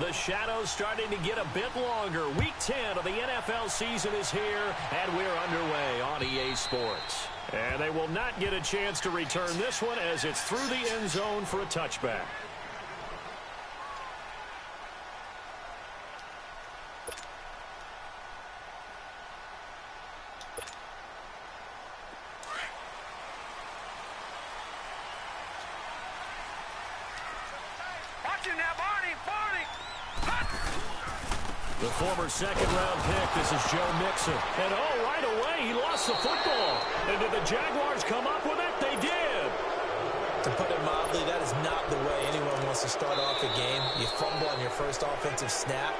The shadow's starting to get a bit longer. Week 10 of the NFL season is here, and we're underway on EA Sports. And they will not get a chance to return this one as it's through the end zone for a touchback. The former second-round pick, this is Joe Mixon. And right away, he lost the football. And did the Jaguars come up with it? They did. To put it mildly, that is not the way anyone wants to start off a game. You fumble on your first offensive snap.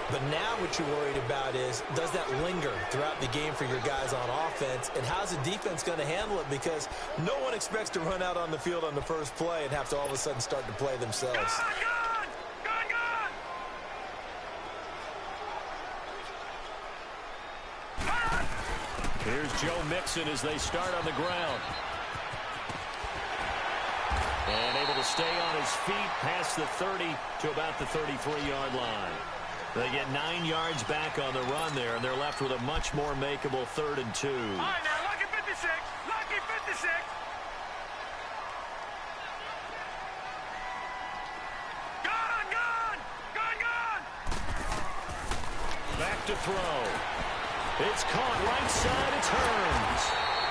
But now what you're worried about is, does that linger throughout the game for your guys on offense? And how's the defense going to handle it? Because no one expects to run out on the field on the first play and have to all of a sudden start to play themselves. Here's Joe Mixon as they start on the ground. And able to stay on his feet past the 30 to about the 33-yard line. They get 9 yards back on the run there, and they're left with a much more makeable 3rd and 2. All right, now, lucky 56. Lucky 56. Gone. Back to throw. It's caught right side. It turns.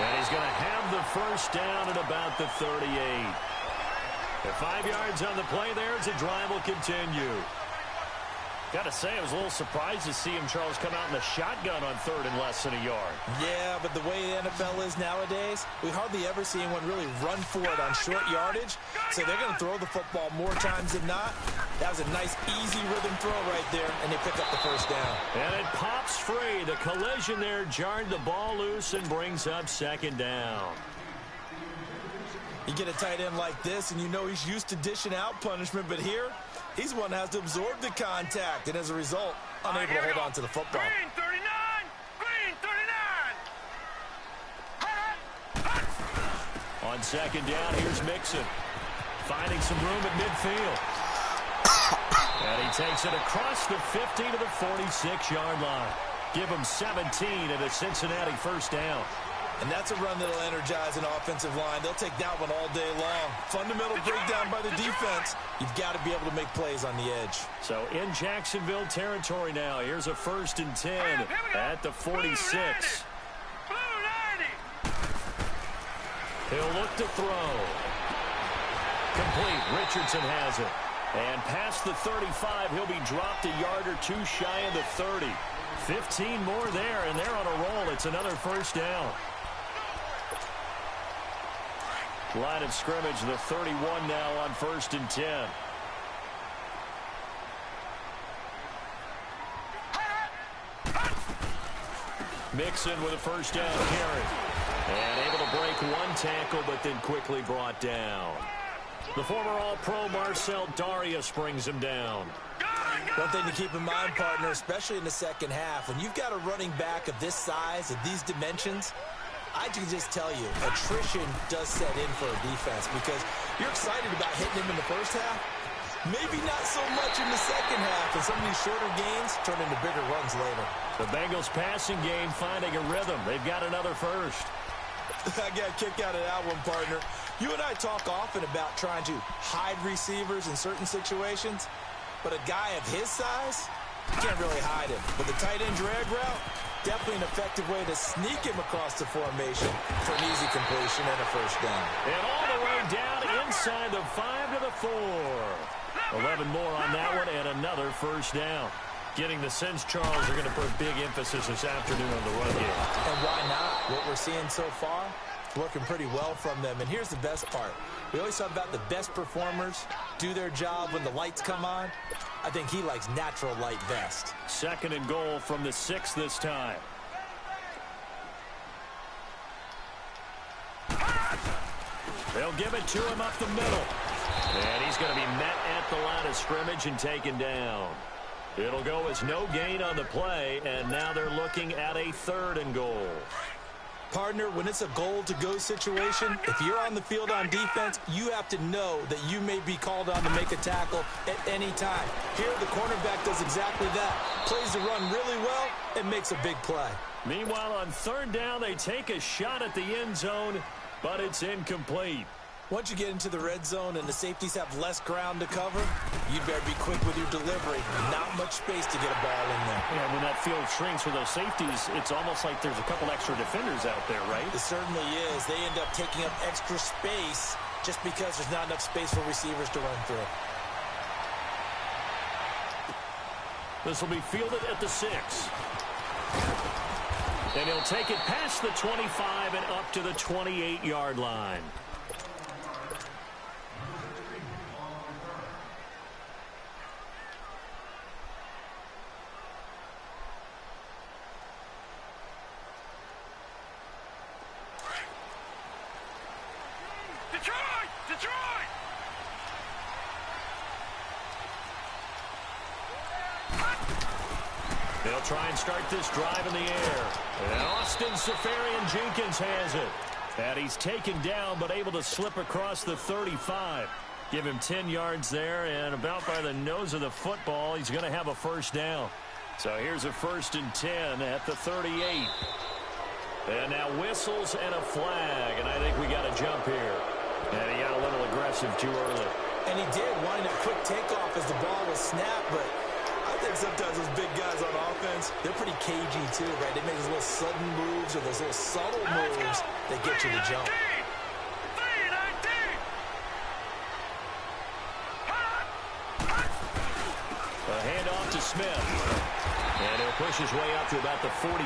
And he's going to have the first down at about the 38. The 5 yards on the play there as the drive will continue. Got to say, I was a little surprised to see him, Charles, come out in the shotgun on 3rd and less than a yard. Yeah, but the way the NFL is nowadays, we hardly ever see anyone really run for it on short yardage. So they're going to throw the football more times than not. That was a nice, easy rhythm throw right there, and they pick up the first down. And it pops free. The collision there jarred the ball loose and brings up 2nd down. You get a tight end like this, and you know he's used to dishing out punishment, but here, he's the one that has to absorb the contact, and as a result, unable to hold on to the football. Green 39. Green 39. On 2nd down, here's Mixon. Finding some room at midfield. And he takes it across the 50 to the 46-yard line. Give him 17 at a Cincinnati first down. And that's a run that'll energize an offensive line. They'll take that one all day long. Fundamental breakdown by the defense. You've got to be able to make plays on the edge. So in Jacksonville territory now. Here's a 1st and 10 at the 46. Blue 90. He'll look to throw. Complete. Richardson has it. And past the 35, he'll be dropped a yard or two shy of the 30. 15 more there, and they're on a roll. It's another first down. Line of scrimmage, the 31 now on 1st and 10. Mixon with a first down carry. And able to break one tackle, but then quickly brought down. The former All-Pro Marcel Darius brings him down. One thing to keep in mind, partner, especially in the second half, when you've got a running back of this size, of these dimensions, I can just tell you, attrition does set in for a defense because you're excited about hitting him in the first half. Maybe not so much in the second half, and some of these shorter gains turn into bigger runs later. The Bengals passing game finding a rhythm. They've got another first. I got a kick out of that one, partner. You and I talk often about trying to hide receivers in certain situations, but a guy of his size, you can't really hide him. With the tight end drag route, definitely an effective way to sneak him across the formation for an easy completion and a first down. And all the way down inside the 5 to the 4. 11 more on that one and another first down. Getting the sense, Charles, are going to put big emphasis this afternoon on the run game. And why not? What we're seeing so far, it's working pretty well from them. And here's the best part. We always talk about the best performers do their job when the lights come on. I think he likes natural light best. 2nd and goal from the 6 this time. They'll give it to him up the middle. And he's going to be met at the line of scrimmage and taken down. It'll go as no gain on the play, and now they're looking at a 3rd and goal. Partner, when it's a goal-to-go situation, if you're on the field on defense, you have to know that you may be called on to make a tackle at any time. Here, the cornerback does exactly that. Plays the run really well and makes a big play. Meanwhile, on third down, they take a shot at the end zone, but it's incomplete. Once you get into the red zone and the safeties have less ground to cover, you'd better be quick with your delivery. Not much space to get a ball in there. Yeah, when that field shrinks for those safeties, it's almost like there's a couple extra defenders out there, right? It certainly is. They end up taking up extra space just because there's not enough space for receivers to run through. This will be fielded at the 6. And he'll take it past the 25 and up to the 28-yard line. Detroit! They'll try and start this drive in the air. And Austin Seferian-Jenkins has it. And he's taken down but able to slip across the 35. Give him 10 yards there, and about by the nose of the football, he's going to have a first down. So here's a 1st and 10 at the 38. And now whistles and a flag, and I think we got a jump here. And he got a little aggressive too early. And he did, wanting a quick takeoff as the ball was snapped, but I think sometimes those big guys on offense, they're pretty cagey too, right? They make those little sudden moves or those little subtle moves that get you to jump. 319! A handoff to Smith. And he'll push his way up to about the 44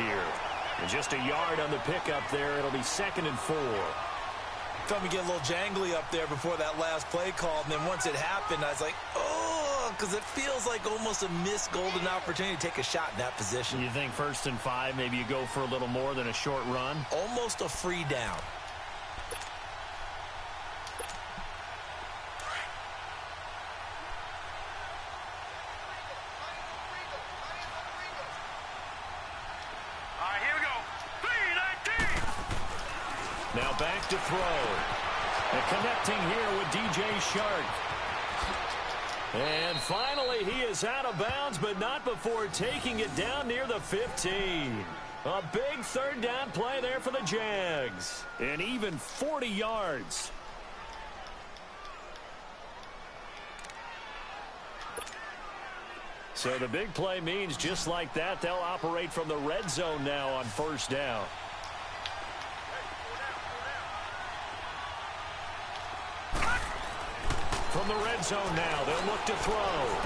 here. And just a yard on the pickup there. It'll be 2nd and 4. Felt me get a little jangly up there before that last play call, and then once it happened, I was like, oh, because it feels like almost a missed golden opportunity to take a shot in that position. You think 1st and 5, maybe you go for a little more than a short run? Almost a free down. All right, here we go. 319! Now back to throw. And connecting here with DJ Shark. And finally, he is out of bounds, but not before taking it down near the 15. A big 3rd down play there for the Jags. And even 40 yards. So the big play means just like that, they'll operate from the red zone now on 1st down. From the red zone now, they'll look to throw.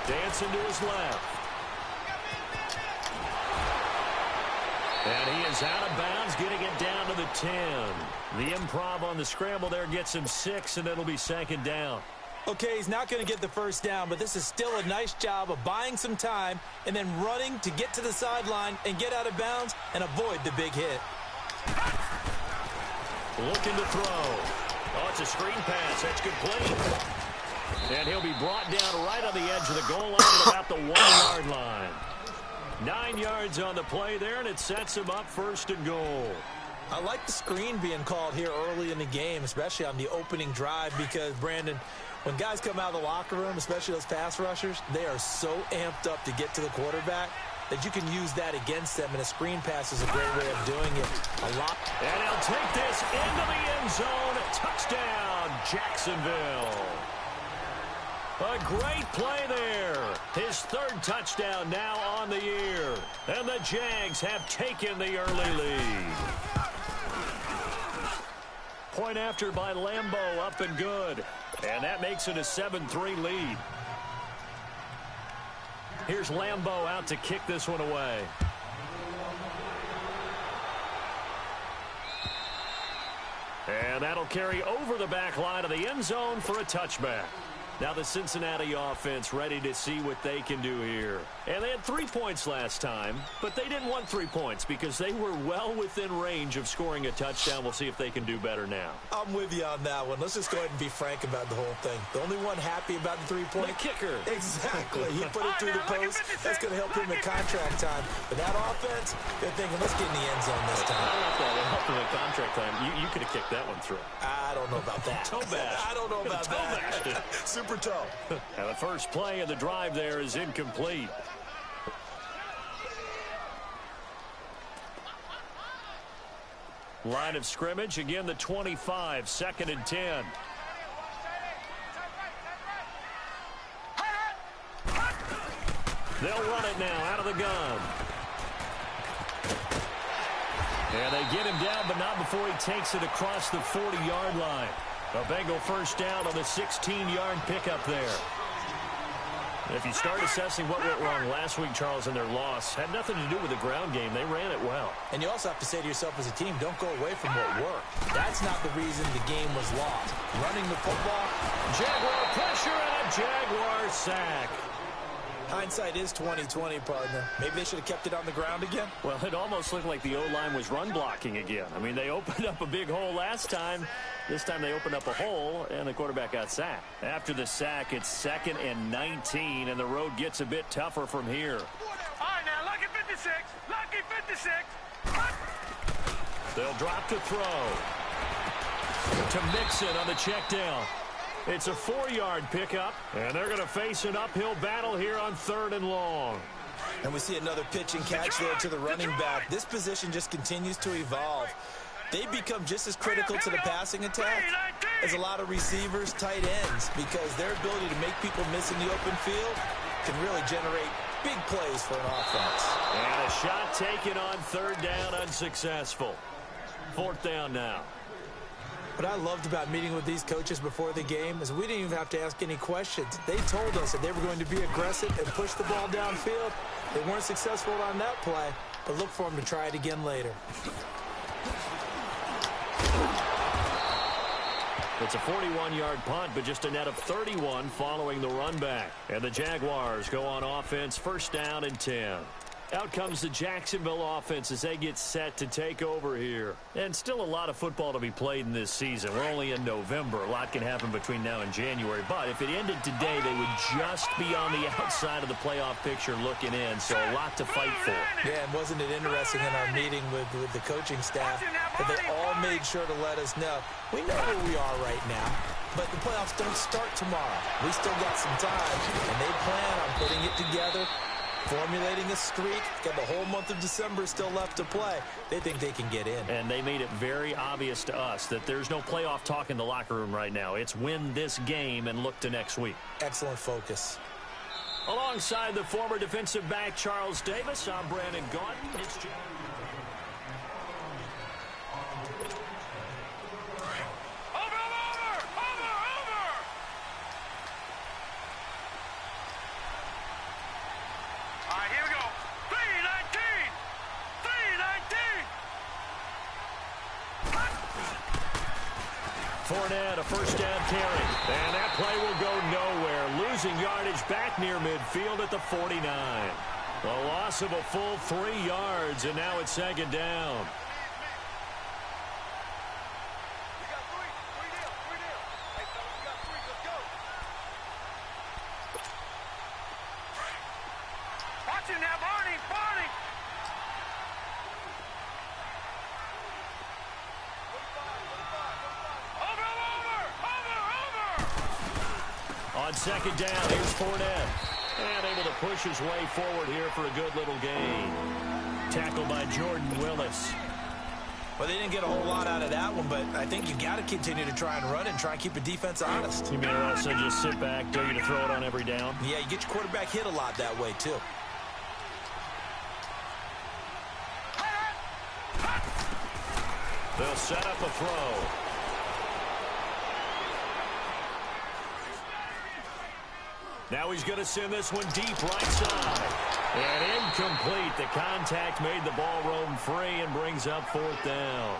Dancing to his left. And he is out of bounds, getting it down to the 10. The improv on the scramble there gets him 6, and it'll be 2nd down. Okay, he's not going to get the first down, but this is still a nice job of buying some time and then running to get to the sideline and get out of bounds and avoid the big hit. Looking to throw. Oh, it's a screen pass. That's complete. And he'll be brought down right on the edge of the goal line at about the 1-yard line. 9 yards on the play there, and it sets him up 1st and goal. I like the screen being called here early in the game, especially on the opening drive, because, Brandon, when guys come out of the locker room, especially those pass rushers, they are so amped up to get to the quarterback that you can use that against them, and a screen pass is a great way of doing it. A lot. And he'll take this into the end zone. Touchdown, Jacksonville. A great play there. His 3rd touchdown now on the year. And the Jags have taken the early lead. Point after by Lambeau, up and good. And that makes it a 7-3 lead. Here's Lambeau out to kick this one away. And that'll carry over the back line of the end zone for a touchback. Now the Cincinnati offense ready to see what they can do here. And they had 3 points last time, but they didn't want 3 points because they were well within range of scoring a touchdown. We'll see if they can do better now. I'm with you on that one. Let's just go ahead and be frank about the whole thing. The only one happy about the 3-point? The kicker. Exactly. He put it through the post. That's going to help him in contract time. But that offense, they're thinking, let's get in the end zone this time. I don't know if that would help him in contract time. You could have kicked that one through. I don't know about that. Toe bash. I don't know about that. Super toe. And the first play of the drive there is incomplete. Line of scrimmage, again the 25, 2nd and 10. They'll run it now out of the gun. And they get him down, but not before he takes it across the 40-yard line. A Bengal first down on the 16-yard pickup there. If you start assessing what went wrong last week, Charles, in their loss, had nothing to do with the ground game. They ran it well. And you also have to say to yourself as a team, don't go away from what worked. That's not the reason the game was lost. Running the football. Jaguar pressure and a Jaguar sack. Hindsight is 20/20, partner. Maybe they should have kept it on the ground again. Well, it almost looked like the O-line was run blocking again. I mean, they opened up a big hole last time. This time they opened up a hole, and the quarterback got sacked. After the sack, it's 2nd and 19, and the road gets a bit tougher from here. All right, now, lucky 56. Lucky 56. They'll drop to throw. To Mixon on the check down. It's a 4-yard pickup, and they're going to face an uphill battle here on 3rd and long. And we see another pitch and catch there to the running back. This position just continues to evolve. They become just as critical to the passing attack as a lot of receivers, tight ends, because their ability to make people miss in the open field can really generate big plays for an offense. And a shot taken on 3rd down, unsuccessful. 4th down now. What I loved about meeting with these coaches before the game is we didn't even have to ask any questions. They told us that they were going to be aggressive and push the ball downfield. They weren't successful on that play, but look for them to try it again later. It's a 41-yard punt, but just a net of 31 following the run back. And the Jaguars go on offense, 1st down and 10. Out comes the Jacksonville offense as they get set to take over here. And still a lot of football to be played in this season. We're only in November. A lot can happen between now and January. But if it ended today, they would just be on the outside of the playoff picture looking in. So a lot to fight for. Yeah, and wasn't it interesting in our meeting with the coaching staff that they all made sure to let us know, we know where we are right now, but the playoffs don't start tomorrow. We still got some time, and they plan on putting it together, formulating a streak. Got the whole month of December still left to play. They think they can get in. And they made it very obvious to us that there's no playoff talk in the locker room right now. It's win this game and look to next week. Excellent focus. Alongside the former defensive back Charles Davis, I'm Brandon Gaudin. It's Jim. Fournette, a first down carry. And that play will go nowhere. Losing yardage back near midfield at the 49. A loss of a full 3 yards, and now it's 2nd down. Watch him now, Barney. On 2nd down, here's Fournette. And able to push his way forward here for a good little gain. Tackled by Jordan Willis. Well, they didn't get a whole lot out of that one, but I think you got to continue to try and run and try and keep the defense honest. You may also just sit back, dare you to throw it on every down? Yeah, you get your quarterback hit a lot that way, too. They'll set up a throw. Now he's going to send this one deep right side. And incomplete. The contact made the ball roam free and brings up 4th down.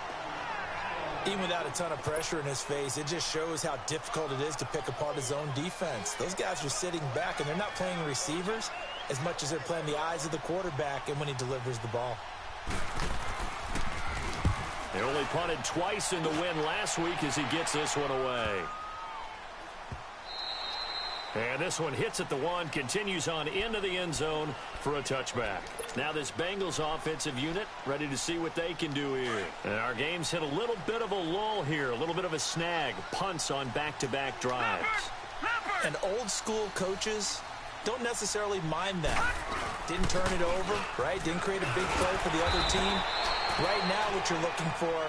Even without a ton of pressure in his face, it just shows how difficult it is to pick apart his own defense. Those guys are sitting back, and they're not playing receivers as much as they're playing the eyes of the quarterback and when he delivers the ball. They only punted twice in the win last week as he gets this one away. And this one hits at the one, continues on into the end zone for a touchback. Now this Bengals offensive unit ready to see what they can do here. And our game's hit a little bit of a lull here, a little bit of a snag. Punts on back-to-back drives. And old school coaches don't necessarily mind that. Didn't turn it over, right? Didn't create a big play for the other team. Right now what you're looking for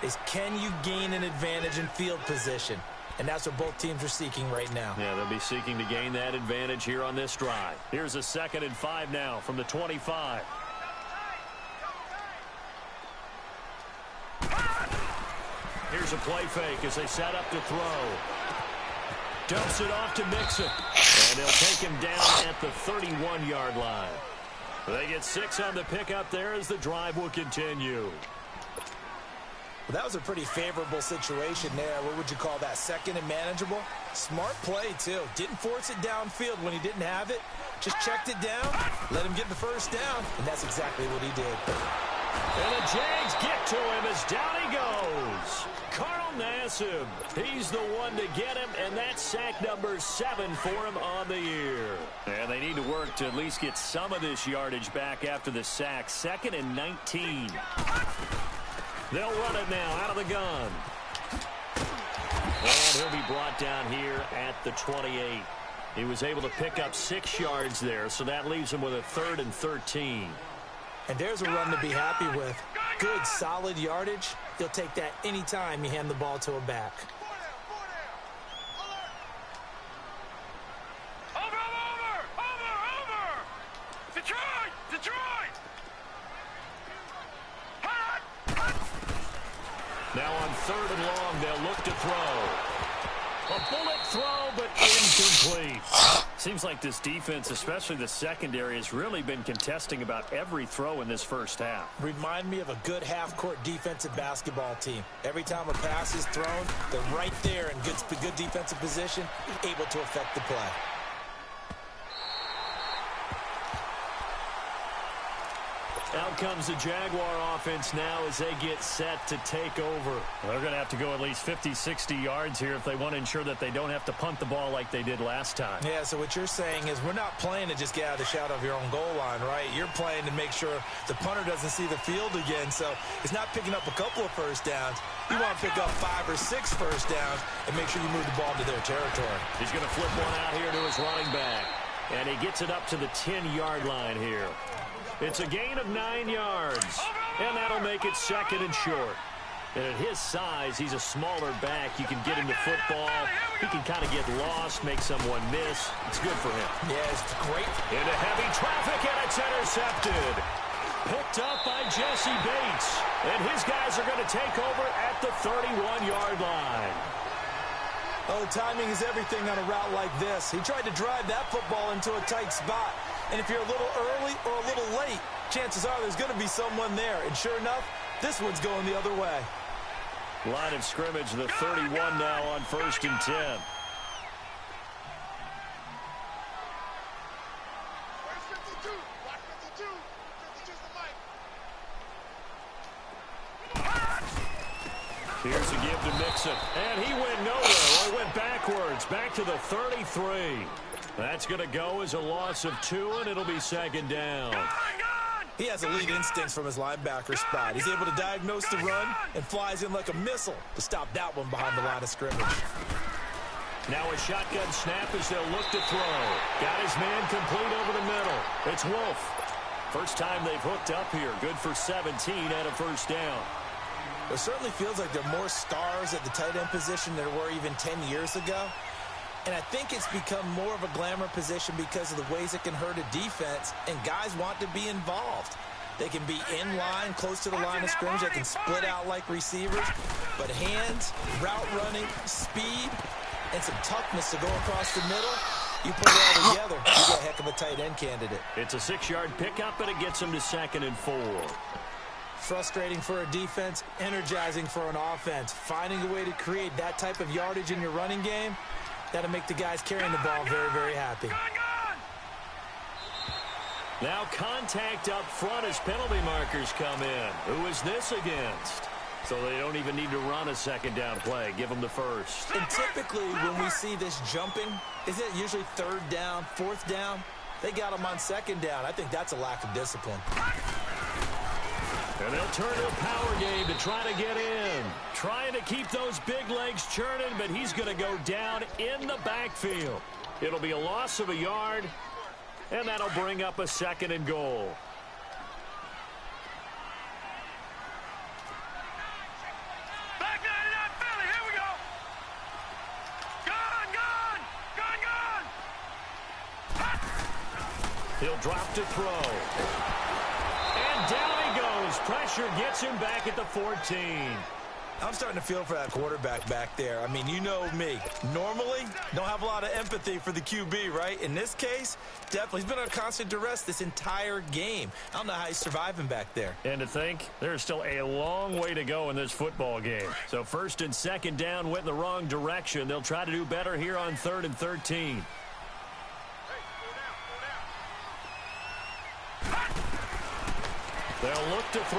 is, can you gain an advantage in field position? And that's what both teams are seeking right now. Yeah, they'll be seeking to gain that advantage here on this drive. Here's a 2nd and 5 now from the 25. Here's a play fake as they set up to throw. Dumps it off to Mixon. And they'll take him down at the 31-yard line. They get 6 on the pickup there as the drive will continue. Well, that was a pretty favorable situation there. What would you call that? 2nd and manageable? Smart play, too. Didn't force it downfield when he didn't have it. Just checked it down, let him get the first down, and that's exactly what he did. And the Jags get to him as down he goes. Carl Nassib, he's the one to get him, and that's sack number 7 for him on the year. And they need to work to at least get some of this yardage back after the sack. 2nd and 19. They'll run it now out of the gun. And he'll be brought down here at the 28. He was able to pick up 6 yards there, so that leaves him with a 3rd and 13. And there's a run to be happy with. Good, solid yardage. He'll take that anytime you hand the ball to a back. Over! Detroit! Now on 3rd and long, they'll look to throw. A bullet throw, but incomplete. Seems like this defense, especially the secondary, has really been contesting about every throw in this first half. Remind me of a good half-court defensive basketball team. Every time a pass is thrown, they're right there in good defensive position, able to affect the play. Out comes the Jaguar offense now as they get set to take over. They're going to have to go at least 50, 60 yards here if they want to ensure that they don't have to punt the ball like they did last time. Yeah, so what you're saying is we're not playing to just get out of the shadow of your own goal line, right? You're playing to make sure the punter doesn't see the field again. So it's not picking up a couple of first downs. You want to pick up 5 or 6 first downs and make sure you move the ball to their territory. He's going to flip one out here to his running back. And he gets it up to the 10-yard line here. It's a gain of 9 yards, and that'll make it 2nd and short. And at his size, he's a smaller back. You can get him the football. He can kind of get lost, make someone miss. It's good for him. Yeah, it's great. Into heavy traffic, and it's intercepted. Picked up by Jesse Bates. And his guys are going to take over at the 31-yard line. Oh, timing is everything on a route like this. He tried to drive that football into a tight spot. And if you're a little early or a little late, chances are there's going to be someone there. And sure enough, this one's going the other way. Line of scrimmage, the 31 now on 1st and 10. Here's a give to Mixon. And he went nowhere. Or went backwards. Back to the 33. That's going to go as a loss of 2, and it'll be 2nd down. He has elite instincts from his linebacker spot. He's able to diagnose the run and flies in like a missile to stop that one behind the line of scrimmage. Now a shotgun snap as they'll look to throw. Got his man complete over the middle. It's Wolf. First time they've hooked up here. Good for 17 and a first down. It certainly feels like there are more stars at the tight end position than there were even 10 years ago. And I think it's become more of a glamour position because of the ways it can hurt a defense, and guys want to be involved. They can be in line, close to the line of scrimmage. They can split out like receivers. But hands, route running, speed, and some toughness to go across the middle, you put it all together, you get a heck of a tight end candidate. It's a 6-yard pickup, and it gets him to 2nd and 4. Frustrating for a defense, energizing for an offense. Finding a way to create that type of yardage in your running game, that'll make the guys carrying the ball very, very happy. Now contact up front as penalty markers come in. Who is this against? So they don't even need to run a second down play. Give them the first. And typically when we see this jumping, isn't it usually third down, fourth down? They got them on second down. I think that's a lack of discipline. And they'll turn to a power game to try to get in. Trying to keep those big legs churning, but he's going to go down in the backfield. It'll be a loss of a yard, and that'll bring up a 2nd and goal. Back 99 Philly, here we go. Gone. He'll drop to throw. And down he goes. Pressure gets him back at the 14. I'm starting to feel for that quarterback back there. I mean, you know me. Normally, don't have a lot of empathy for the QB, right? In this case, definitely. He's been under constant duress this entire game. I don't know how he's surviving back there. And to think, there's still a long way to go in this football game. So 1st and 2nd down went in the wrong direction. They'll try to do better here on 3rd and 13. They'll look to throw.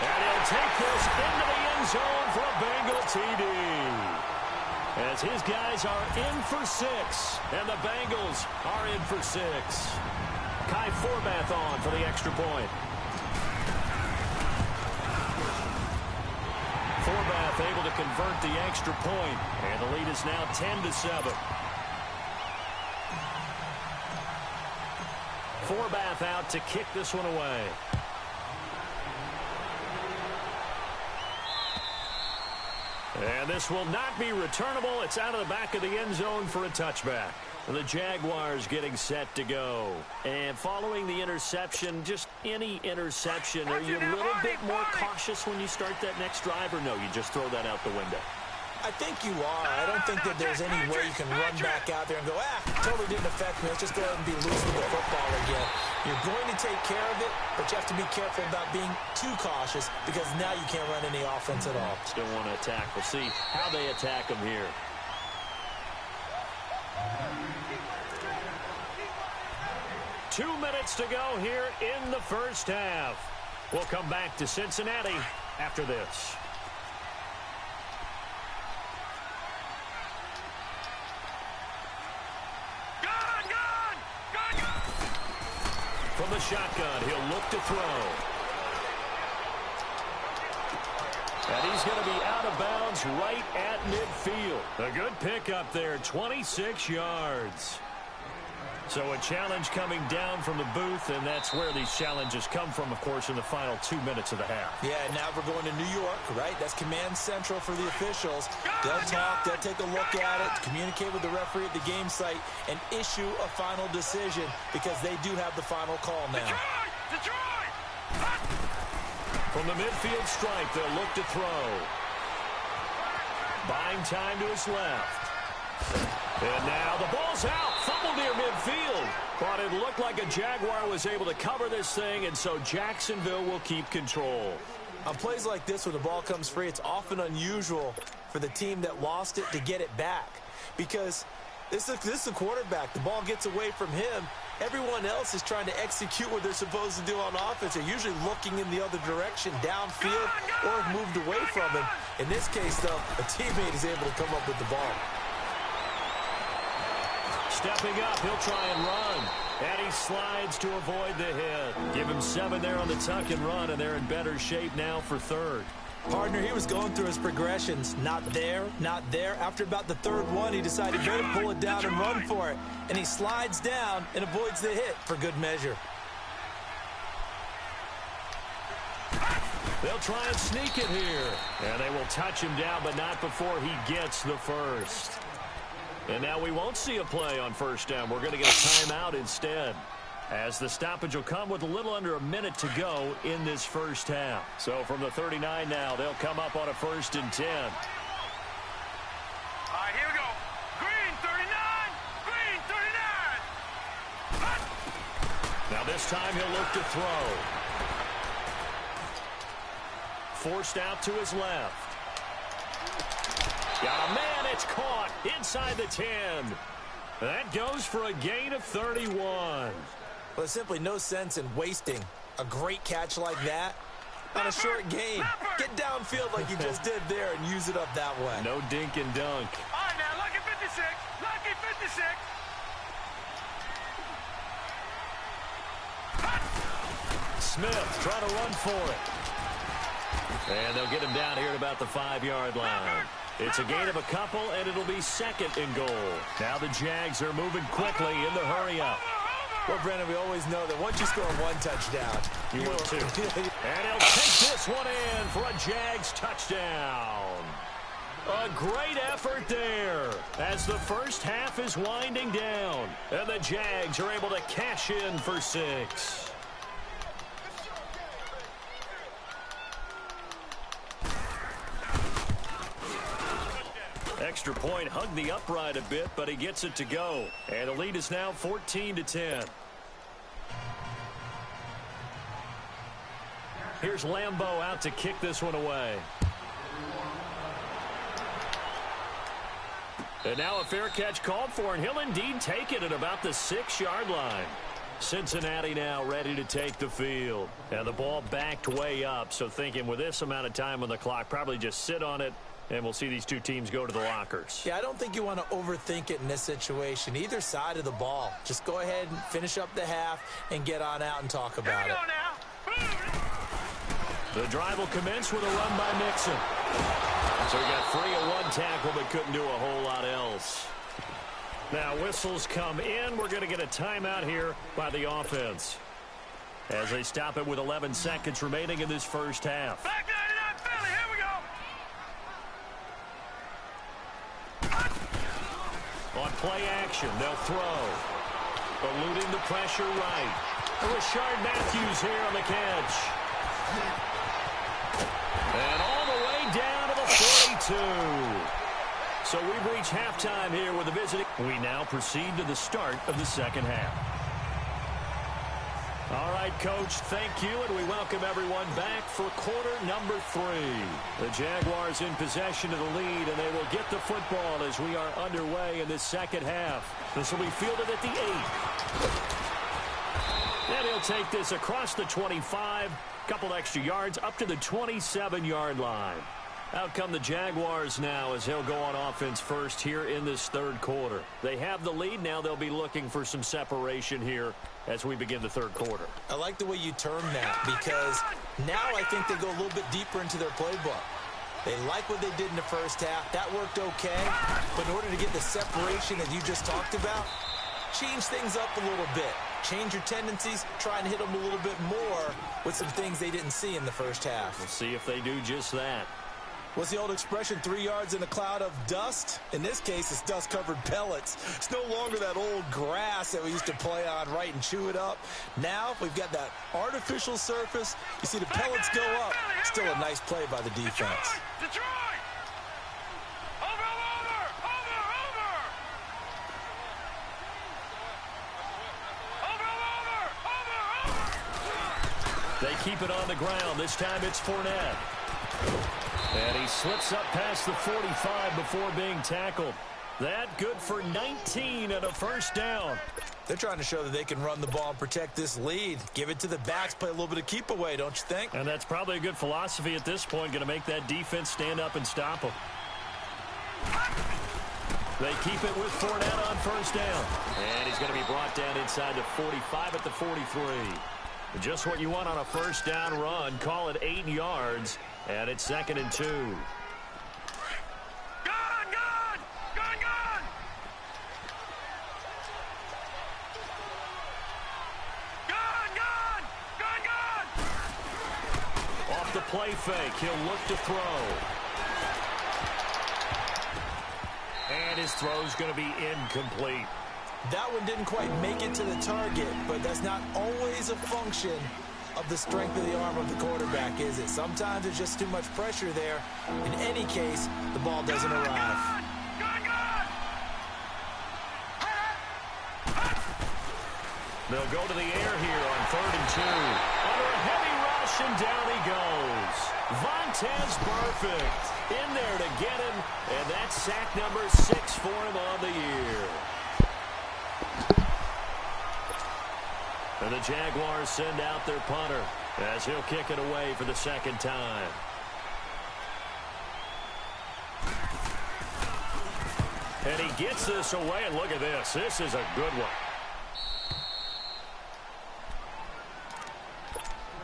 And he'll take this into the end zone for a Bengal TD. As his guys are in for 6, and the Bengals are in for 6. Kai Forbath on for the extra point. Forbath able to convert the extra point, and the lead is now 10-7. Forbath out to kick this one away. And this will not be returnable. It's out of the back of the end zone for a touchback. And the Jaguars getting set to go. And following the interception, just any interception, are you a little bit more cautious when you start that next drive, or no, you just throw that out the window? I think you are. I don't think that there's any way you can run back out there and go, totally didn't affect me. Let's just go ahead and be loose with the football again. You're going to take care of it, but you have to be careful about being too cautious because now you can't run any offense at all. Still want to attack. We'll see how they attack them here. Two minutes to go here in the first half. We'll come back to Cincinnati after this. From the shotgun, he'll look to throw. And he's going to be out of bounds right at midfield. A good pickup there, 26 yards. So a challenge coming down from the booth, and that's where these challenges come from, of course, in the final 2 minutes of the half. Yeah, now we're going to New York, right? That's command central for the officials. They'll talk, they'll take a look at it, communicate with the referee at the game site, and issue a final decision because they do have the final call now. From the midfield stripe, they'll look to throw. Buying time to his left. And now the ball's out. Fumble near midfield. But it looked like a Jaguar was able to cover this thing, and so Jacksonville will keep control. On plays like this where the ball comes free, it's often unusual for the team that lost it to get it back. Because this is a quarterback. The ball gets away from him. Everyone else is trying to execute what they're supposed to do on offense. They're usually looking in the other direction, downfield, or have moved away from him. In this case, though, a teammate is able to come up with the ball. Stepping up, he'll try and run. And he slides to avoid the hit. Give him 7 there on the tuck and run, and they're in better shape now for third. Partner, he was going through his progressions. Not there, not there. After about the third one, he decided better pull it down and run for it. And he slides down and avoids the hit for good measure. They'll try and sneak it here. And they will touch him down, but not before he gets the first. And now we won't see a play on first down. We're going to get a timeout instead, as the stoppage will come with a little under a minute to go in this first half. So from the 39 now, they'll come up on a 1st and 10. All right, here we go. Green 39. Green 39. Now this time he'll look to throw. forced out to his left. Got a man, it's caught inside the 10. That goes for a gain of 31. Well, there's simply no sense in wasting a great catch like that on a short game. Get downfield like you just did there and use it up that way. No dink and dunk. All right, now, lucky 56. Lucky 56. Smith trying to run for it. And they'll get him down here at about the 5-yard line. It's a gain of a couple, and it'll be second and goal. Now the Jags are moving quickly in the hurry-up. Well, Brendan, we always know that once you score one touchdown, you will too. And he'll take this one in for a Jags touchdown. A great effort there as the first half is winding down. And the Jags are able to cash in for 6. Extra point hugged the upright a bit, but he gets it to go. And the lead is now 14-10. Here's Lambeau out to kick this one away. And now a fair catch called for, and he'll indeed take it at about the 6-yard line. Cincinnati now ready to take the field. And the ball backed way up, so thinking with this amount of time on the clock, probably just sit on it, and we'll see these two teams go to the lockers. Yeah, I don't think you want to overthink it in this situation. Either side of the ball. Just go ahead and finish up the half and get on out and talk about it. The drive will commence with a run by Mixon. So he got free of one tackle but couldn't do a whole lot else. Now whistles come in. We're going to get a timeout here by the offense as they stop it with 11 seconds remaining in this first half. Back 99 Philly, here we go. On play action, they'll throw. Eluding the pressure right. Rashard Matthews here on the catch. And all the way down to the 42. So we've reached halftime here with the visiting. We now proceed to the start of the second half. All right, Coach, thank you, and we welcome everyone back for quarter number 3. The Jaguars in possession of the lead, and they will get the football as we are underway in this second half. This will be fielded at the 8. And he'll take this across the 25, couple extra yards, up to the 27-yard line. Out come the Jaguars now as he'll go on offense first here in this third quarter. They have the lead. Now they'll be looking for some separation here as we begin the third quarter. I like the way you term that because now I think they go a little bit deeper into their playbook. They like what they did in the first half. That worked okay. But in order to get the separation that you just talked about, change things up a little bit. Change your tendencies. Try and hit them a little bit more with some things they didn't see in the first half. We'll see if they do just that. What's the old expression, 3 yards in a cloud of dust? In this case, it's dust-covered pellets. It's no longer that old grass that we used to play on, right, and chew it up. Now, we've got that artificial surface. You see the pellets go up. Still a nice play by the defense. Detroit! Over! They keep it on the ground. This time it's Fournette. And he slips up past the 45 before being tackled. That good for 19 and a first down. They're trying to show that they can run the ball and protect this lead. Give it to the backs, play a little bit of keep away, don't you think? And that's probably a good philosophy at this point, going to make that defense stand up and stop them. They keep it with Fournette on first down. And he's going to be brought down inside the 45 at the 43. Just what you want on a first down run. Call it 8 yards. And it's 2nd and 2. Gone! Off the play fake, he'll look to throw. And his throw's going to be incomplete. That one didn't quite make it to the target, but that's not always a function of the strength of the arm of the quarterback, is it? Sometimes there's just too much pressure there. In any case, the ball doesn't arrive. They'll go to the air here on 3rd and 2. Under a heavy rush, and down he goes. Vontaze Burfict in there to get him, and that's sack number 6 for him on the year. And the Jaguars send out their punter as he'll kick it away for the second time. And he gets this away, and look at this. This is a good one.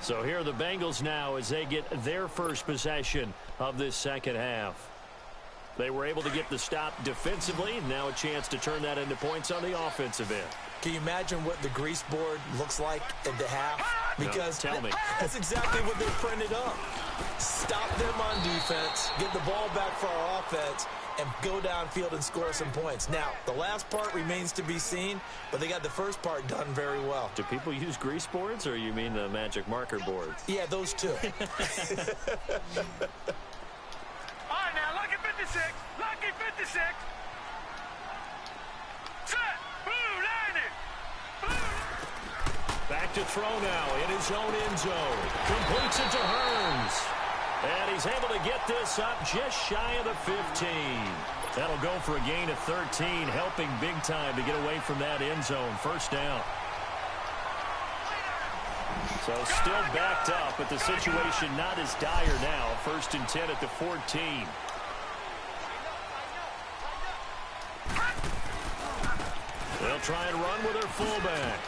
So here are the Bengals now as they get their first possession of this second half. They were able to get the stop defensively. Now a chance to turn that into points on the offensive end. Can you imagine what the grease board looks like at the half? Because no, tell me. That's exactly what they printed up. Stop them on defense, get the ball back for our offense, and go downfield and score some points. Now, the last part remains to be seen, but they got the first part done very well. Do people use grease boards, or you mean the magic marker boards? Yeah, those two. All right, now, lucky 56. Lucky 56. Set. Blue, landing. Back to throw now in his own end zone. Completes it to Hearns. And he's able to get this up just shy of the 15. That'll go for a gain of 13, helping big time to get away from that end zone. First down. So still backed up, but the situation not as dire now. 1st and 10 at the 14. They'll try and run with their fullback.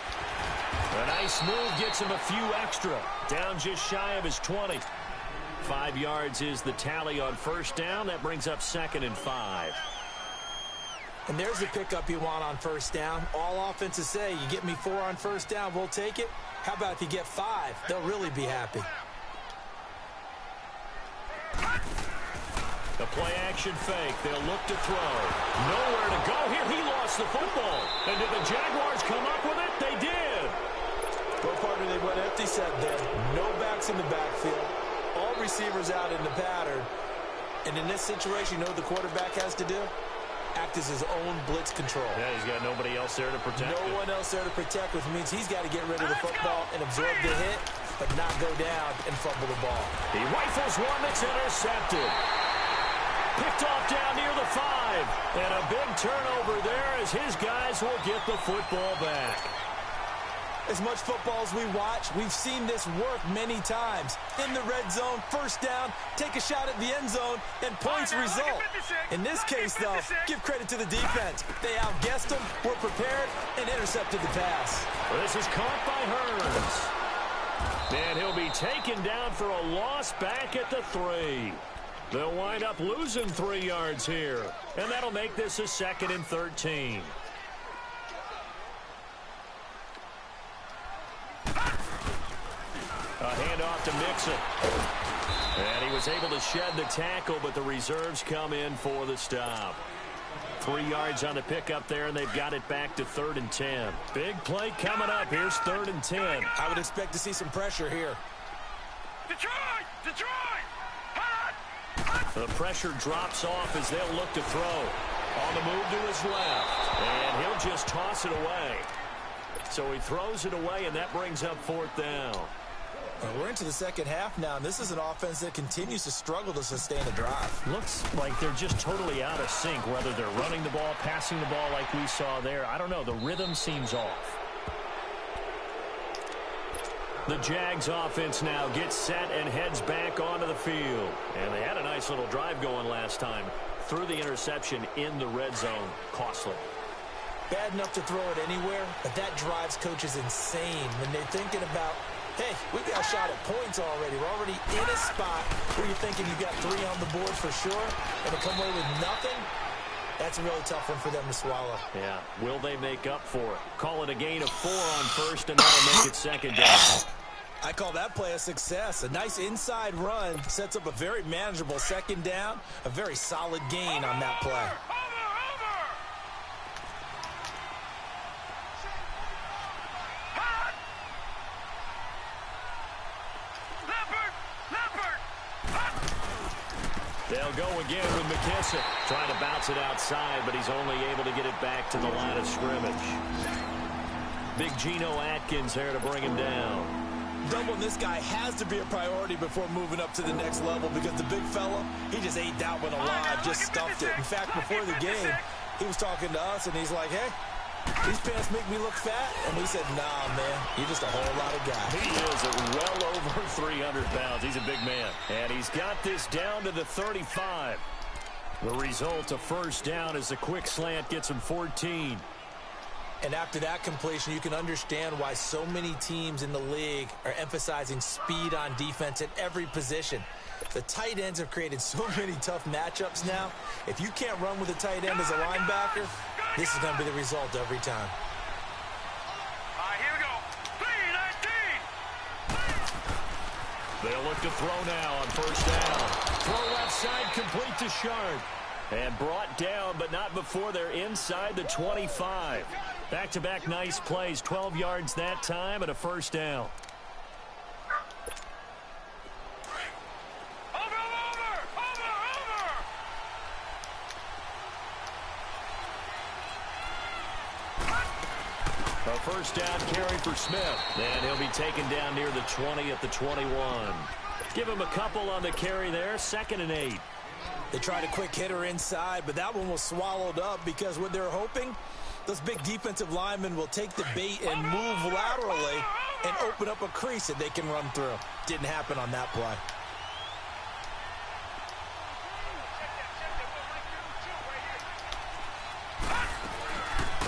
A nice move gets him a few extra. Down just shy of his 20. 5 yards is the tally on first down. That brings up 2nd and 5. And there's the pickup you want on first down. All offenses say, you get me 4 on first down, we'll take it. How about if you get 5? They'll really be happy. The play-action fake. They'll look to throw. Nowhere to go here. He lost the football. And did the Jaguars come up with it? They did. Well, partner, they went empty set there. No backs in the backfield. All receivers out in the pattern. And in this situation, you know what the quarterback has to do? Act as his own blitz control. Yeah, he's got nobody else there to protect him. No one else there to protect, which means he's got to get rid of the football and absorb the hit, but not go down and fumble the ball. He rifles one that's intercepted. Picked off down near the 5. And a big turnover there as his guys will get the football back. As much football as we watch, we've seen this work many times. In the red zone, first down, take a shot at the end zone, and points result. In this case, though, give credit to the defense. They outguessed them, were prepared, and intercepted the pass. Well, this is caught by Hearns. And he'll be taken down for a loss back at the 3. They'll wind up losing 3 yards here. And that'll make this a 2nd and 13. A handoff to Mixon. And he was able to shed the tackle, but the reserves come in for the stop. 3 yards on the pickup there, and they've got it back to 3rd and 10. Big play coming up. Here's 3rd and 10. I would expect to see some pressure here. Detroit! Detroit! The pressure drops off as they'll look to throw. On the move to his left. And he'll just toss it away. So he throws it away, and that brings up 4th down. We're into the second half now, and this is an offense that continues to struggle to sustain a drive. Looks like they're just totally out of sync, whether they're running the ball, passing the ball like we saw there. I don't know. The rhythm seems off. The Jags offense now gets set and heads back onto the field. And they had a nice little drive going last time. Threw the interception in the red zone. Costly. Bad enough to throw it anywhere, but that drives coaches insane when they're thinking about, hey, we got a shot at points already. We're already in a spot where you're thinking you've got 3 on the board for sure, and to come away with nothing, that's a really tough one for them to swallow. Yeah, will they make up for it? Call it a gain of 4 on first, and that'll make it 2nd down. I call that play a success. A nice inside run sets up a very manageable 2nd down, a very solid gain on that play. They'll go again with McKissick. Trying to bounce it outside, but he's only able to get it back to the line of scrimmage. Big Geno Atkins there to bring him down. Doubling this guy has to be a priority before moving up to the next level because the big fella, he just ate that one alive, just stuffed it. In fact, before the game, he was talking to us, and he's like, hey, these pants make me look fat. And we said, nah, man, you're just a whole lot of guy. He is well over 300 pounds. He's a big man. And he's got this down to the 35. The result, a first down as the quick slant gets him 14. And after that completion, you can understand why so many teams in the league are emphasizing speed on defense at every position. The tight ends have created so many tough matchups now. If you can't run with a tight end as a linebacker, this is going to be the result every time. All right, here we go. 3-19. They'll look to throw now on first down. Throw left side, complete to Sharp. And brought down, but not before they're inside the 25. Back-to-back nice plays, 12 yards that time and a first down. A first down carry for Smith. And he'll be taken down near the 20 at the 21. Give him a couple on the carry there, 2nd and 8. They tried a quick hitter inside, but that one was swallowed up because what they're hoping, those big defensive linemen will take the bait and move laterally and open up a crease that they can run through. Didn't happen on that play.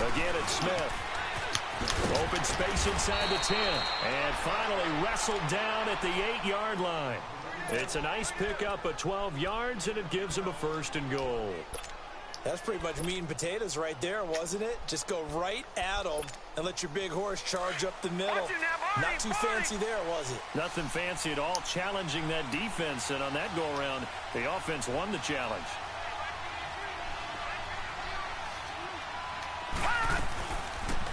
Again, it's Smith. Open space inside the 10. And finally wrestled down at the 8-yard line. It's a nice pickup of 12 yards, and it gives him a 1st and goal. That's pretty much meat and potatoes right there, wasn't it? Just go right at them and let your big horse charge up the middle. Not too fancy there, was it? Nothing fancy at all, challenging that defense, and on that go-around, the offense won the challenge.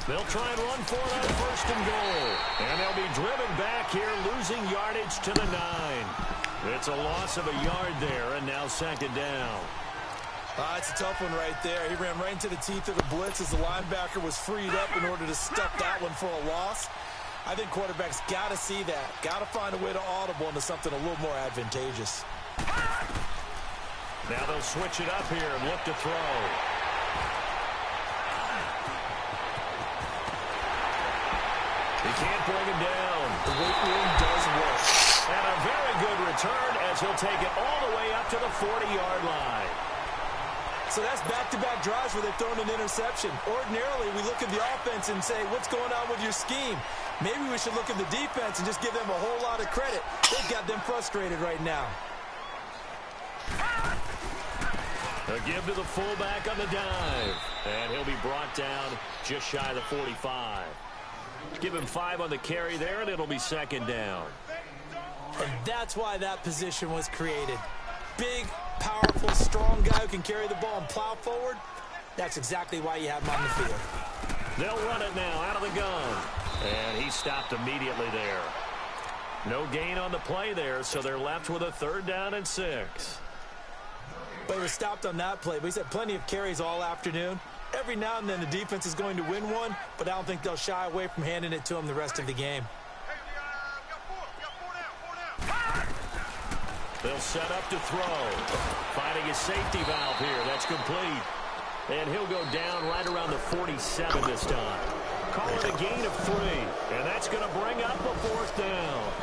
They'll try and run for it on 1st and goal. And they'll be driven back here, losing yardage to the 9. It's a loss of a yard there, and now 2nd down. It's a tough one right there. He ran right into the teeth of the blitz as the linebacker was freed up in order to stuff that one for a loss. I think quarterbacks got to see that. Got to find a way to audible into something a little more advantageous. Now they'll switch it up here and look to throw. He can't bring him down. The weight room does work. And a very good return as he'll take it all the way up to the 40-yard line. So that's back-to-back drives where they've thrown an interception. Ordinarily, we look at the offense and say, what's going on with your scheme? Maybe we should look at the defense and just give them a whole lot of credit. They've got them frustrated right now. A give to the fullback on the dive. And he'll be brought down just shy of the 45. Give him 5 on the carry there, and it'll be 2nd down. And that's why that position was created. Big, powerful, strong guy who can carry the ball and plow forward. That's exactly why you have him on the field. They'll run it now out of the gun. And he stopped immediately there. No gain on the play there, so they're left with a 3rd down and 6. But he was stopped on that play. But he's had plenty of carries all afternoon. Every now and then the defense is going to win one, but I don't think they'll shy away from handing it to him the rest of the game. They'll set up to throw. Finding his safety valve here. That's complete. And he'll go down right around the 47 this time. Call it a gain of 3. And that's going to bring up a 4th down.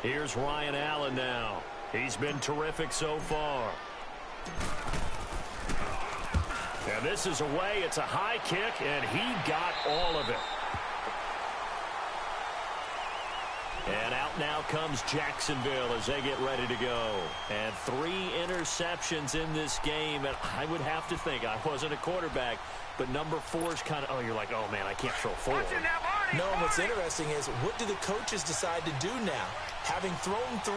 Here's Ryan Allen now. He's been terrific so far. And this is away. It's a high kick, and he got all of it. And out now comes Jacksonville as they get ready to go. And 3 interceptions in this game. And I would have to think, I wasn't a quarterback, but number 4 is kind of, oh, you're like, oh, man, I can't throw 4. No, and what's interesting is, what do the coaches decide to do now? Having thrown 3,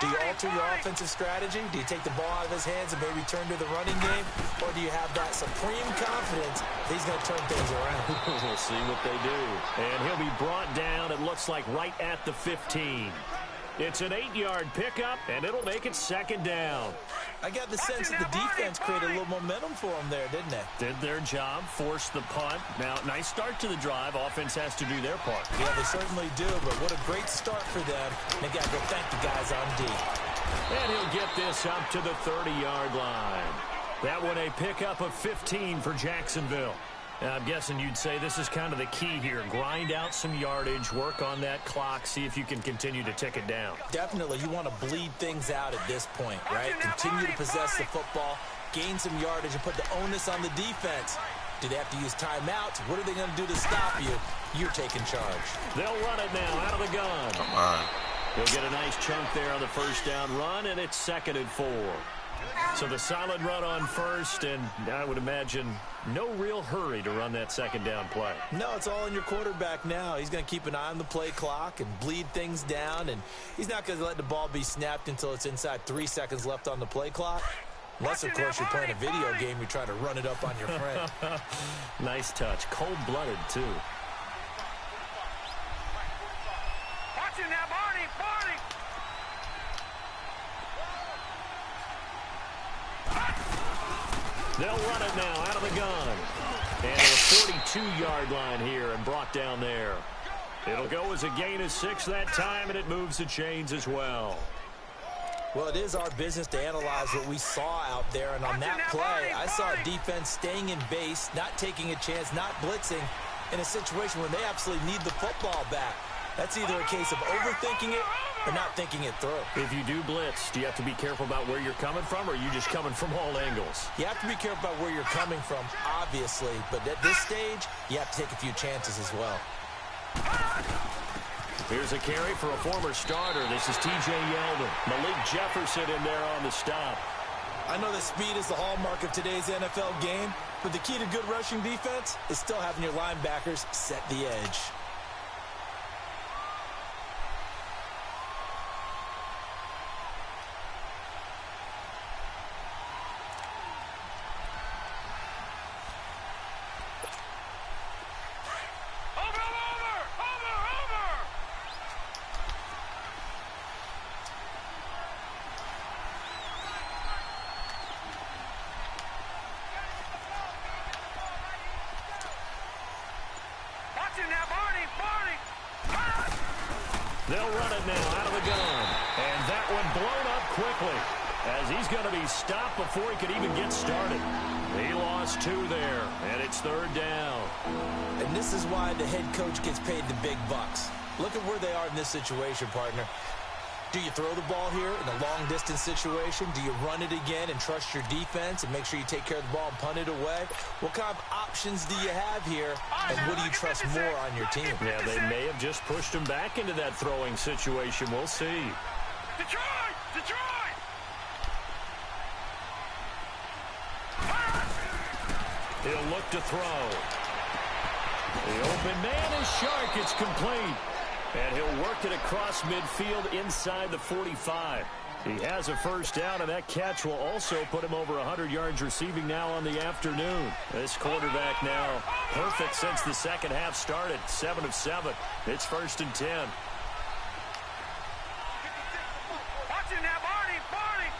do you alter your offensive strategy? Do you take the ball out of his hands and maybe turn to the running game? Or do you have that supreme confidence that he's going to turn things around? We'll see what they do. And he'll be brought down, it looks like, right at the 15. It's an 8-yard pickup, and it'll make it second down. I got the sense that the defense created a little momentum for them there, didn't they? Did their job, forced the punt. Now, nice start to the drive. Offense has to do their part. Yeah, they certainly do, but what a great start for them. They got to go thank the guys on D. And he'll get this up to the 30-yard line. That one a pickup of 15 for Jacksonville. Now, I'm guessing you'd say this is kind of the key here. Grind out some yardage, work on that clock, see if you can continue to tick it down. Definitely, you want to bleed things out at this point, right? Continue to possess the football, gain some yardage, and put the onus on the defense. Do they have to use timeouts? What are they going to do to stop you? You're taking charge. They'll run it now out of the gun. Come on. They'll get a nice chunk there on the first down run, and it's 2nd and 4. So the solid run on first, and I would imagine no real hurry to run that second down play. No, it's all in your quarterback now. He's going to keep an eye on the play clock and bleed things down, and he's not going to let the ball be snapped until it's inside 3 seconds left on the play clock. Unless, of course, you're playing a video game, you're trying to run it up on your friend. Nice touch. Cold-blooded, too. Watch it now, Barney! Barney! They'll run it now out of the gun. And a 42-yard line here and brought down there. It'll go as a gain of 6 that time, and it moves the chains as well. Well, it is our business to analyze what we saw out there, and on that play, I saw a defense staying in base, not taking a chance, not blitzing, in a situation where they absolutely need the football back. That's either a case of overthinking it or not thinking it through. If you do blitz, do you have to be careful about where you're coming from, or are you just coming from all angles? You have to be careful about where you're coming from, obviously, but at this stage, you have to take a few chances as well. Here's a carry for a former starter. This is T.J. Yeldon. Malik Jefferson in there on the stop. I know that speed is the hallmark of today's NFL game, but the key to good rushing defense is still having your linebackers set the edge. They'll run it now out of the gun. And that one blown up quickly as he's going to be stopped before he could even get started. He lost 2 there, and it's 3rd down. And this is why the head coach gets paid the big bucks. Look at where they are in this situation, partner. Do you throw the ball here in a long-distance situation? Do you run it again and trust your defense and make sure you take care of the ball and punt it away? What kind of options do you have here, and what do you trust more on your team? Yeah, they may have just pushed him back into that throwing situation. We'll see. Detroit! Detroit! He'll look to throw. The open man is Shark. It's complete. And he'll work it across midfield inside the 45. He has a first down, and that catch will also put him over 100 yards receiving now on the afternoon. This quarterback now perfect since the second half started. 7 of 7. It's 1st and 10. Watch it now, Barney! Barney!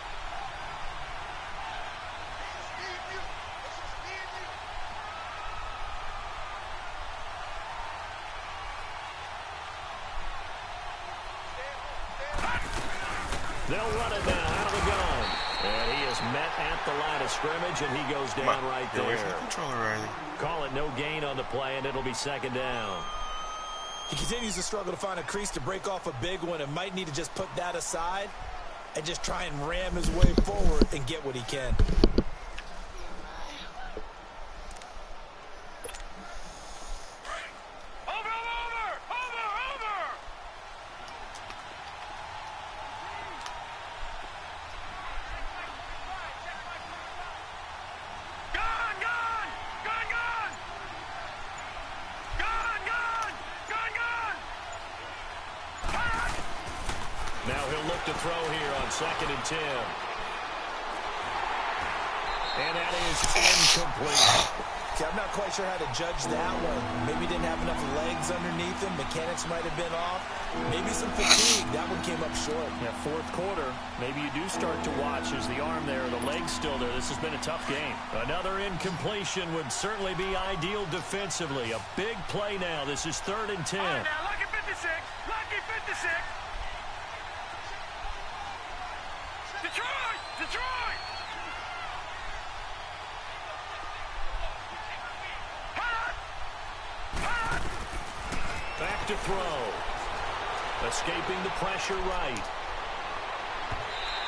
They'll run it now out of the gun. And he is met at the line of scrimmage, and he goes down right there. Away from the controller already. Call it no gain on the play, and it'll be 2nd down. He continues to struggle to find a crease to break off a big one and might need to just put that aside and just try and ram his way forward and get what he can. Now he'll look to throw here on 2nd and 10. And that is incomplete. See, I'm not quite sure how to judge that one. Maybe didn't have enough legs underneath him. Mechanics might have been off. Maybe some fatigue. That one came up short. Yeah, fourth quarter, maybe you do start to watch as the arm there, the leg's still there. This has been a tough game. Another incompletion would certainly be ideal defensively. A big play now. This is 3rd and 10. All right, now, lucky 56. Lucky 56. Detroit! Detroit! Back to throw. Escaping the pressure right.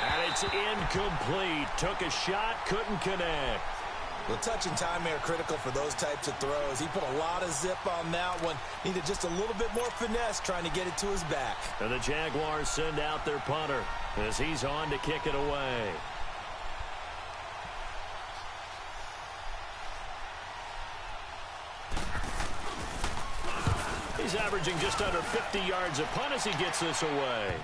And it's incomplete. Took a shot, couldn't connect. The touch and time are critical for those types of throws. He put a lot of zip on that one. Needed just a little bit more finesse trying to get it to his back. And the Jaguars send out their punter as he's on to kick it away. He's averaging just under 50 yards a punt as he gets this away.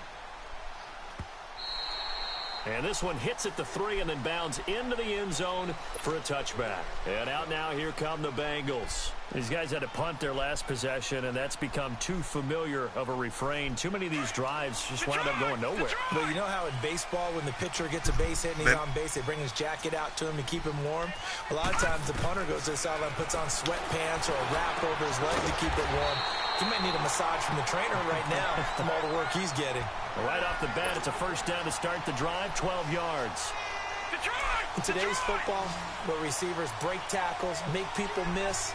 And this one hits at the 3 and then bounds into the end zone for a touchback. And out now, here come the Bengals. These guys had to punt their last possession, and that's become too familiar of a refrain. Too many of these drives just wound up going nowhere. Well, you know how in baseball, when the pitcher gets a base hit and he's on base, they bring his jacket out to him to keep him warm? A lot of times the punter goes to the sideline, puts on sweatpants or a wrap over his leg to keep it warm. He might need a massage from the trainer right now from all the work he's getting. Right off the bat, it's a first down to start the drive, 12 yards. In today's football, where receivers break tackles, make people miss,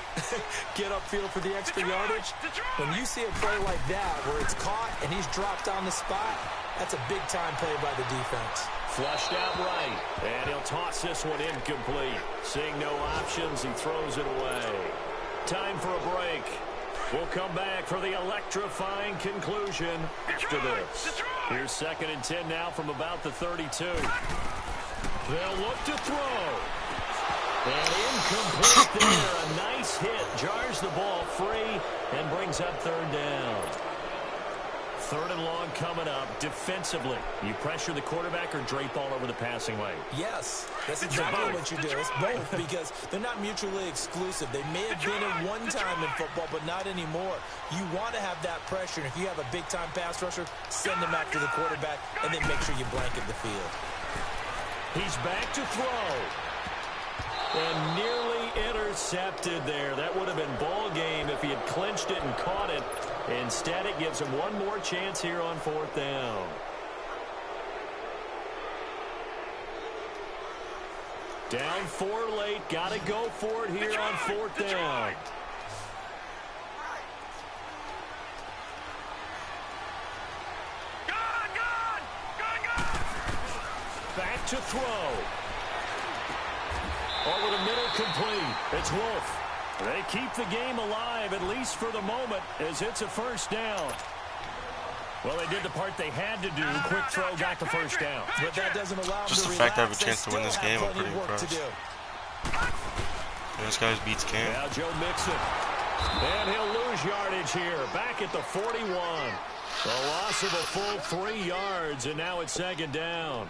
get upfield for the extra yardage, when you see a play like that where it's caught and he's dropped on the spot, that's a big-time play by the defense. Flushed out right, and he'll toss this one incomplete. Seeing no options, he throws it away. Time for a break. We'll come back for the electrifying conclusion after this. Here's 2nd and 10 now from about the 32. They'll look to throw. And incomplete there. A nice hit. Jars the ball free and brings up 3rd down. 3rd and long coming up. Defensively, you pressure the quarterback or drape all over the passing lane? Yes, that's exactly what you do. It's both because they're not mutually exclusive. They may have been at one time in football, but not anymore. You want to have that pressure, and if you have a big-time pass rusher, send him after the quarterback, and then make sure you blanket the field. He's back to throw. And nearly intercepted there. That would have been ball game if he had clinched it and caught it. Instead, it gives him one more chance here on 4th down. Down 4 late. Got to go for it here on 4th down. Back to throw. Over the middle, complete. It's Wolf. They keep the game alive, at least for the moment, as it's a first down. Well, they did the part they had to do. Quick throw got the first down. But that doesn't allow them Just to the fact I have a relax. chance to win this game, I'm pretty impressed. This guy beats Cam. Now Joe Mixon. And he'll lose yardage here. Back at the 41. A loss of a full 3 yards, and now it's 2nd down.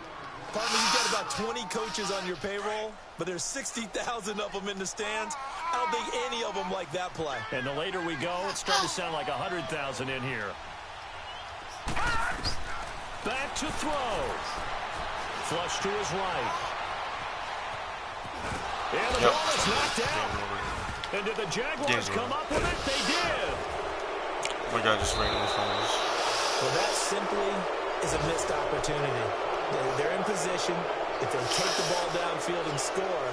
Partner, you've got about 20 coaches on your payroll, but there's 60,000 of them in the stands. I don't think any of them like that play. And the later we go, it's starting to sound like 100,000 in here. Back to throw. Flush to his right. And the ball is knocked out. And did the Jaguars come up with it? They did. My guy just ran in the finals. Well, that simply is a missed opportunity. They're in position. If they take the ball downfield and score,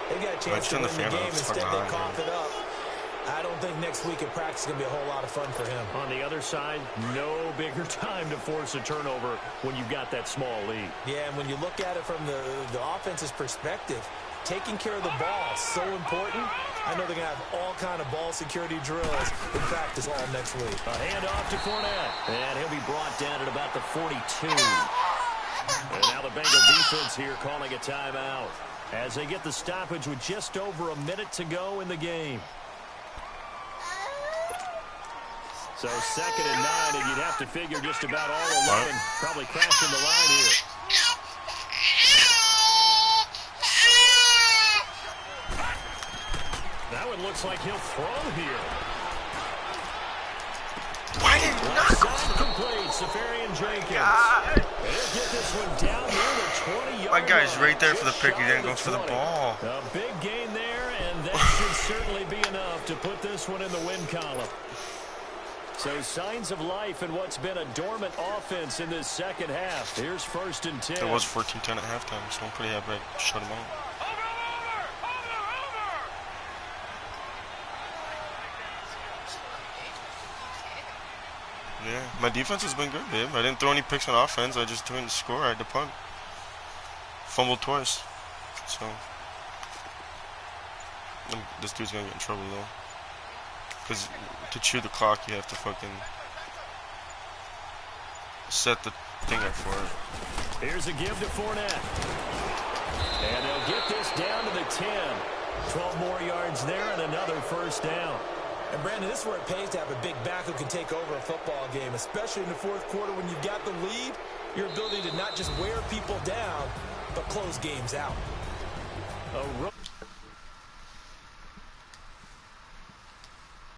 they got a chance to win the game. Instead, they cough it up. I don't think next week at practice is going to be a whole lot of fun for him. On the other side, no bigger time to force a turnover when you've got that small lead. Yeah, and when you look at it from the offense's perspective, taking care of the ball is so important. I know they're going to have all kind of ball security drills in practice all next week. A handoff to Fournette, and he'll be brought down at about the 42. And now the Bengal defense here calling a timeout as they get the stoppage with just over a minute to go in the game. So 2nd and 9, and you'd have to figure just about all 11 probably crashing the line here. That looks like he'll throw here. Why did not Side complete, Safarian Jenkins. And he'll get this one down near the 20-yard My guy's line, right there for the just pick. He shy didn't of go for the 20. ball. A big gain there, and that should certainly be enough to put this one in the win column. So signs of life in what's been a dormant offense in this second half. Here's 1st and 10. It was 14-10 at halftime, so I'm pretty happy I shut him out. Yeah, my defense has been good, babe. I didn't throw any picks on offense. I just didn't score. I had to punt. Fumbled twice. So, this dude's going to get in trouble, though. Because to chew the clock, you have to fucking set the thing up for it. Here's a give to Fournette. And they'll get this down to the 10. 12 more yards there and another 1st down. And, Brandon, this is where it pays to have a big back who can take over a football game, especially in the 4th quarter when you've got the lead. Your ability to not just wear people down, but close games out.